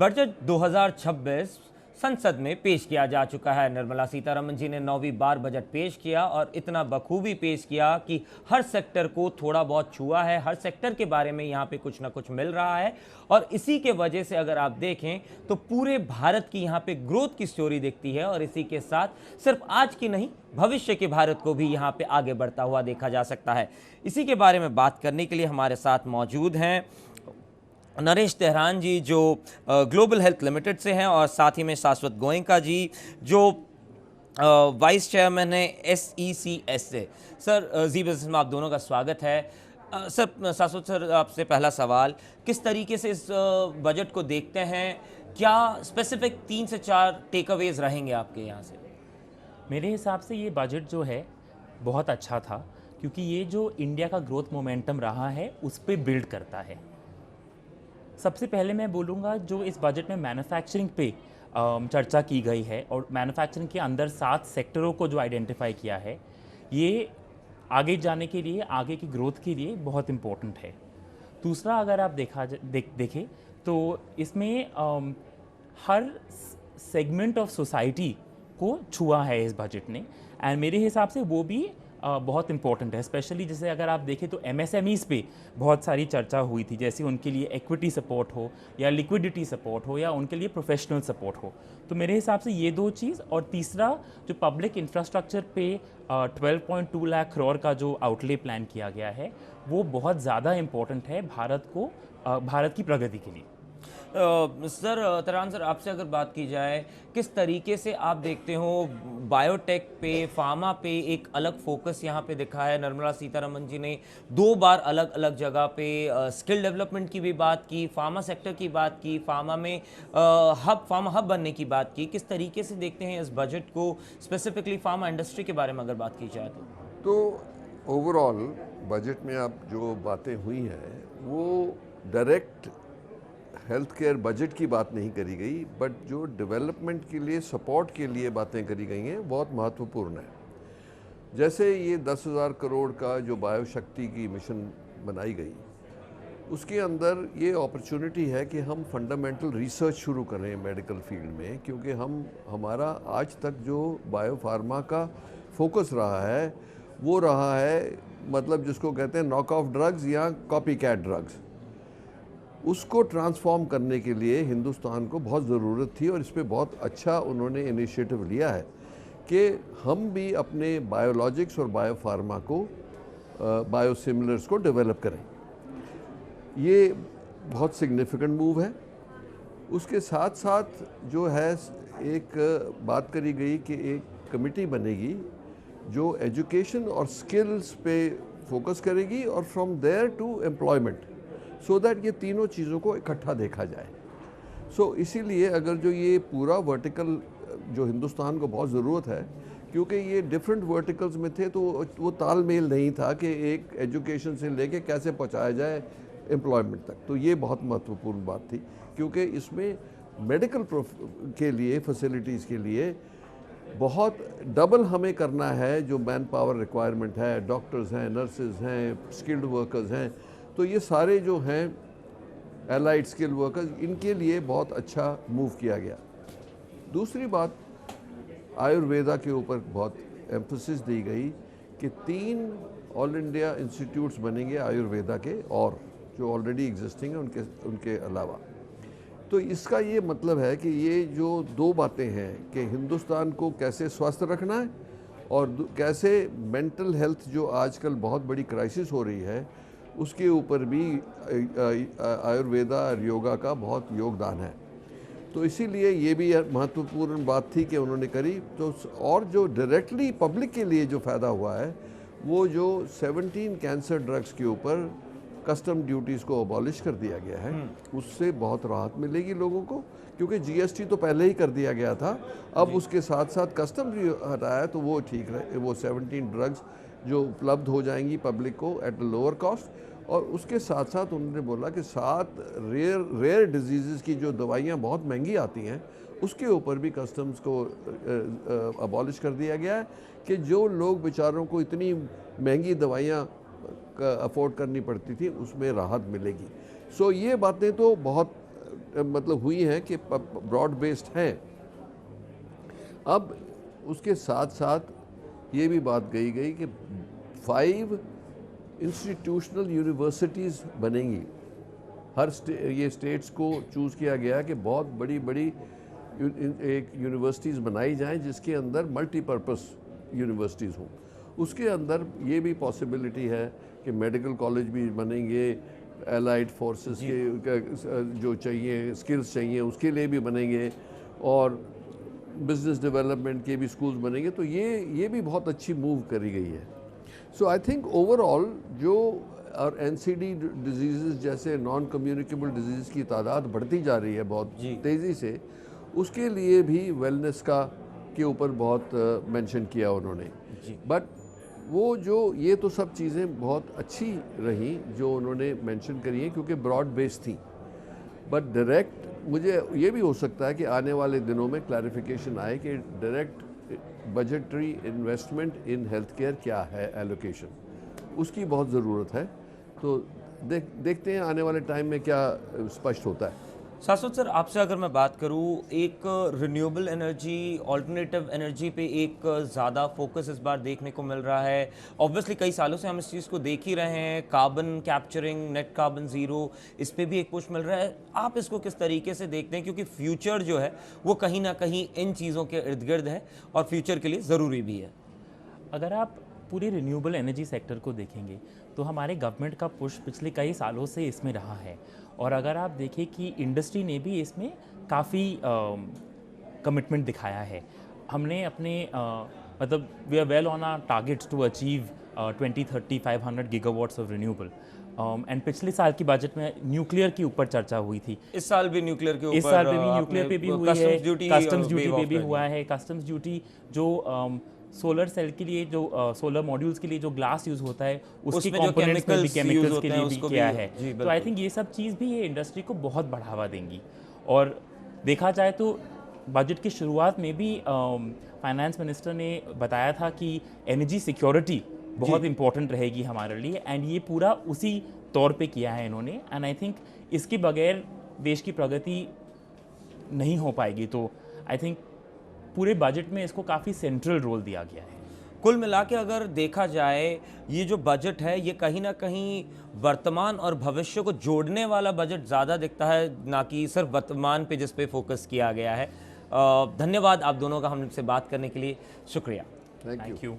Budget 2026 संसद में पेश किया जा चुका है। निर्मला सीतारमण जी ने 9वीं बार बजट पेश किया और इतना बखूबी पेश किया कि हर सेक्टर को थोड़ा बहुत छुआ है, हर सेक्टर के बारे में यहाँ पे कुछ ना कुछ मिल रहा है। और इसी के वजह से अगर आप देखें तो पूरे भारत की यहाँ पे ग्रोथ की स्टोरी दिखती है। और इसी के साथ सिर्फ आज की नहीं, भविष्य के भारत को भी यहाँ पे आगे बढ़ता हुआ देखा जा सकता है। इसी के बारे में बात करने के लिए हमारे साथ मौजूद हैं नरेश तेहरान जी, जो ग्लोबल हेल्थ लिमिटेड से हैं, और साथ ही में शाश्वत गोयनका जी, जो वाइस चेयरमैन है SECS से। सर, जी बिजनेस में आप दोनों का स्वागत है। सर, शाश्वत सर, आपसे पहला सवाल, किस तरीके से इस बजट को देखते हैं? क्या स्पेसिफिक 3 से 4 टेक अवेज रहेंगे आपके यहाँ से? मेरे हिसाब से ये बजट जो है बहुत अच्छा था, क्योंकि ये जो इंडिया का ग्रोथ मोमेंटम रहा है उस पर बिल्ड करता है। सबसे पहले मैं बोलूँगा, जो इस बजट में मैन्युफैक्चरिंग पे चर्चा की गई है और मैन्युफैक्चरिंग के अंदर 7 सेक्टरों को जो आइडेंटिफाई किया है, ये आगे जाने के लिए, आगे की ग्रोथ के लिए बहुत इम्पोर्टेंट है। दूसरा, अगर आप देखें तो इसमें हर सेगमेंट ऑफ सोसाइटी को छुआ है इस बजट ने, एंड मेरे हिसाब से वो भी बहुत इंपॉर्टेंट है। स्पेशली जैसे अगर आप देखें तो MSMEs पे बहुत सारी चर्चा हुई थी, जैसे उनके लिए इक्विटी सपोर्ट हो या लिक्विडिटी सपोर्ट हो या उनके लिए प्रोफेशनल सपोर्ट हो। तो मेरे हिसाब से ये 2 चीज़, और तीसरा जो पब्लिक इंफ्रास्ट्रक्चर पे 12.2 लाख करोड़ का जो आउटले प्लान किया गया है, वो बहुत ज़्यादा इम्पोर्टेंट है भारत की प्रगति के लिए। सर तेहरान सर, आपसे अगर बात की जाए, किस तरीके से आप देखते हो बायोटेक पे, फार्मा पे एक अलग फोकस यहाँ पे दिखा है? निर्मला सीतारमण जी ने 2 बार अलग अलग जगह पे स्किल डेवलपमेंट की भी बात की, फार्मा सेक्टर की बात की, फार्मा में फार्मा हब बनने की बात की। किस तरीके से देखते हैं इस बजट को, स्पेसिफिकली फार्मा इंडस्ट्री के बारे में अगर बात की जाए तो ओवरऑल बजट में आप जो बातें हुई हैं वो डायरेक्ट हेल्थ केयर बजट की बात नहीं करी गई, बट जो डेवलपमेंट के लिए, सपोर्ट के लिए बातें करी गई हैं बहुत महत्वपूर्ण है। जैसे ये 10,000 करोड़ का जो बायोशक्ति की मिशन बनाई गई, उसके अंदर ये अपॉर्चुनिटी है कि हम फंडामेंटल रिसर्च शुरू करें मेडिकल फील्ड में, क्योंकि हमारा आज तक जो बायोफार्मा का फोकस रहा है वो रहा है, मतलब जिसको कहते हैं नॉक ऑफ ड्रग्स या कॉपी कैट ड्रग्स। उसको ट्रांसफॉर्म करने के लिए हिंदुस्तान को बहुत ज़रूरत थी, और इस पर बहुत अच्छा उन्होंने इनिशिएटिव लिया है कि हम भी अपने बायोलॉजिक्स और बायोफार्मा को, बायोसिमिलर्स को डेवलप करें। ये बहुत सिग्निफिकेंट मूव है। उसके साथ साथ जो है एक बात करी गई कि एक कमेटी बनेगी जो एजुकेशन और स्किल्स पे फोकस करेगी, और from there to employment, so that ये तीनों चीज़ों को इकट्ठा देखा जाए। इसीलिए अगर जो ये पूरा वर्टिकल जो हिंदुस्तान को बहुत ज़रूरत है, क्योंकि ये डिफरेंट वर्टिकल्स में थे, तो वो तालमेल नहीं था कि एक एजुकेशन से लेके कैसे पहुंचाया जाए एम्प्लॉयमेंट तक। तो ये बहुत महत्वपूर्ण बात थी, क्योंकि इसमें मेडिकल के लिए, फैसिलिटीज़ के लिए बहुत डबल हमें करना है। जो मैन पावर रिक्वायरमेंट है, डॉक्टर्स हैं, नर्सेज हैं, स्किल्ड वर्कर्स हैं, तो ये सारे जो हैं एलाइड स्किल वर्कर्स, इनके लिए बहुत अच्छा मूव किया गया। दूसरी बात, आयुर्वेदा के ऊपर बहुत एम्फोसिस दी गई कि 3 ऑल इंडिया इंस्टीट्यूट्स बनेंगे आयुर्वेदा के, और जो ऑलरेडी एग्जिस्टिंग हैं उनके अलावा। तो इसका ये मतलब है कि ये जो 2 बातें हैं कि हिंदुस्तान को कैसे स्वस्थ रखना है, और कैसे मेंटल हेल्थ जो आजकल बहुत बड़ी क्राइसिस हो रही है, उसके ऊपर भी आयुर्वेदा और योगा का बहुत योगदान है। तो इसीलिए ये भी महत्वपूर्ण बात थी कि उन्होंने करी। तो और जो डायरेक्टली पब्लिक के लिए जो फ़ायदा हुआ है, वो जो 17 कैंसर ड्रग्स के ऊपर कस्टम ड्यूटीज़ को अबॉलिश कर दिया गया है, उससे बहुत राहत मिलेगी लोगों को, क्योंकि GST तो पहले ही कर दिया गया था। अब उसके साथ साथ कस्टम भी हटाया, तो वो ठीक रहे। वो 17 ड्रग्स जो उपलब्ध हो जाएंगी पब्लिक को एट अ लोअर कॉस्ट, और उसके साथ साथ उन्होंने बोला कि 7 रेयर डिजीज़ की जो दवाइयाँ बहुत महंगी आती हैं, उसके ऊपर भी कस्टम्स को अबॉलिश कर दिया गया है, कि जो लोग बेचारों को इतनी महंगी दवाइयाँ अफोर्ड करनी पड़ती थी, उसमें राहत मिलेगी। ये बातें तो बहुत मतलब हुई हैं कि ब्रॉड बेस्ड हैं। अब उसके साथ साथ ये भी बात कही गई कि 5 इंस्टीट्यूशनल यूनिवर्सिटीज़ बनेंगी। ये स्टेट्स को चूज़ किया गया कि बहुत बड़ी बड़ी एक यूनिवर्सिटीज़ बनाई जाएं जिसके अंदर मल्टीपर्पस यूनिवर्सिटीज़ हों। उसके अंदर ये भी पॉसिबिलिटी है कि मेडिकल कॉलेज भी बनेंगे, एलाइड फोर्सेस के जो चाहिए स्किल्स चाहिए उसके लिए भी बनेंगे, और बिजनेस डेवलपमेंट के भी स्कूल्स बनेंगे। तो ये भी बहुत अच्छी मूव करी गई है। सो आई थिंक ओवरऑल जो और एनसीडी डिजीज़ जैसे नॉन कम्युनिकेबल डिजीज़ की तादाद बढ़ती जा रही है बहुत तेज़ी से, उसके लिए भी वेलनेस का के ऊपर बहुत मेंशन किया उन्होंने। बट वो जो ये तो सब चीज़ें बहुत अच्छी रहीं जो उन्होंने मेंशन करी हैं क्योंकि ब्रॉड बेस थी। बट डायरेक्ट मुझे ये भी हो सकता है कि आने वाले दिनों में क्लैरिफिकेशन आए कि direct budgetary investment in health care क्या है, एलोकेशन उसकी बहुत ज़रूरत है। तो देखते हैं आने वाले टाइम में क्या स्पष्ट होता है। शाश्वत सर, आपसे अगर मैं बात करूं, एक रिन्यूएबल एनर्जी, ऑल्टरनेटिव एनर्जी पे एक ज़्यादा फोकस इस बार देखने को मिल रहा है। ऑब्वियसली कई सालों से हम इस चीज़ को देख ही रहे हैं, carbon capturing, net carbon zero, इस पे भी एक पुश मिल रहा है। आप इसको किस तरीके से देखते हैं, क्योंकि फ्यूचर जो है वो कहीं ना कहीं इन चीज़ों के इर्द गिर्द है और फ्यूचर के लिए ज़रूरी भी है। अगर आप पूरे रिन्यूएबल एनर्जी सेक्टर को देखेंगे तो हमारे गवर्नमेंट का पुश पिछले कई सालों से इसमें रहा है, और अगर आप देखें कि इंडस्ट्री ने भी इसमें काफ़ी कमिटमेंट दिखाया है। हमने अपने मतलब we are well on our targets to achieve 2030 500 gigawatts of renewable. And पिछले साल की बजट में न्यूक्लियर के ऊपर चर्चा हुई थी। इस साल भी न्यूक्लियर के ऊपर, इस साल भी न्यूक्लियर पे भी हुई है, कस्टम्स ड्यूटी पे भी हुआ है। कस्टम्स ड्यूटी जो सोलर सेल के लिए, जो सोलर मॉड्यूल्स के लिए जो ग्लास यूज़ होता है उसके कंपोनेंट्स में भी केमिकल्स के लिए भी किया है। तो आई थिंक ये सब चीज़ भी ये इंडस्ट्री को बहुत बढ़ावा देंगी। और देखा जाए तो बजट की शुरुआत में भी फाइनेंस मिनिस्टर ने बताया था कि एनर्जी सिक्योरिटी बहुत इंपॉर्टेंट रहेगी हमारे लिए, एंड ये पूरा उसी तौर पे किया है इन्होंने। एंड आई थिंक इसके बगैर देश की प्रगति नहीं हो पाएगी। तो आई थिंक पूरे बजट में इसको काफ़ी सेंट्रल रोल दिया गया है। कुल मिला के अगर देखा जाए, ये जो बजट है ये कहीं ना कहीं वर्तमान और भविष्य को जोड़ने वाला बजट ज़्यादा दिखता है, ना कि सिर्फ वर्तमान पे जिस पे फोकस किया गया है। धन्यवाद आप दोनों का हमसे बात करने के लिए, शुक्रिया। Thank you.